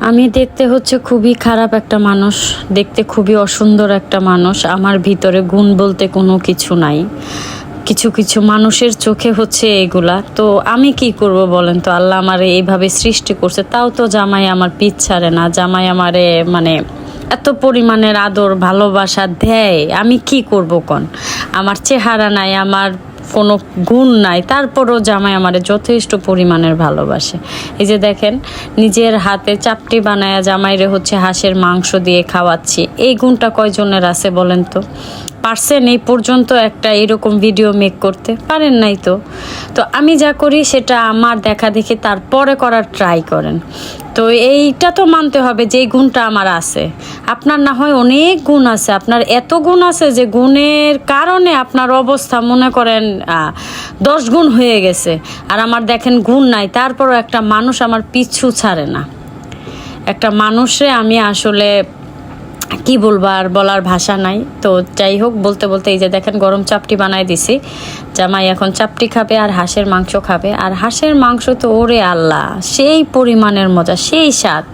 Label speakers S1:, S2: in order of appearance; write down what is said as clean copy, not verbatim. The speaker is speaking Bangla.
S1: আমি দেখতে হচ্ছে খুবই খারাপ একটা মানুষ, দেখতে খুবই অসুন্দর একটা মানুষ। আমার ভিতরে গুণ বলতে কোনো কিছু নাই। কিছু কিছু মানুষের চোখে হচ্ছে এগুলা। তো আমি কি করব বলেন তো? আল্লাহ আমারে এইভাবে সৃষ্টি করছে, তাও তো জামাই আমার পিছ ছাড়ে না। জামাই আমারে মানে এত পরিমাণের আদর ভালোবাসা দেয়, আমি কি করব কোন? আমার চেহারা নাই, আমার কোনো গুণ নাই, তারপরও জামাই আমারে যথেষ্ট পরিমাণের ভালোবাসে। এই যে দেখেন, নিজের হাতে চাপটি বানায়া জামাইরে হচ্ছে হাঁসের মাংস দিয়ে খাওয়াচ্ছি। এই গুণটা কয়জনের আছে বলেন তো? পারছেন এই পর্যন্ত একটা এরকম ভিডিও মেক করতে? পারেন নাই তো। তো আমি যা করি সেটা আমার দেখা দেখি তারপরে করার ট্রাই করেন। তো এইটা তো মানতে হবে যে এই গুণটা আমার আছে। আপনার না হয় অনেক গুণ আছে, আপনার এত গুণ আছে যে গুণের কারণে আপনার অবস্থা মনে করেন 10 গুণ হয়ে গেছে। আর আমার দেখেন গুণ নাই, তারপরও একটা মানুষ আমার পিছু ছাড়ে না। একটা মানুষে আমি আসলে কি বলবো, আর বলার ভাষা নাই। তো যাই হোক, বলতে বলতে এই যে দেখেন গরম চাপটি বানাই দিছি। জামাই এখন চাপটি খাবে আর হাঁসের মাংস খাবে। আর হাঁসের মাংস তো ওরে আল্লাহ, সেই পরিমাণের মজা, সেই স্বাদ।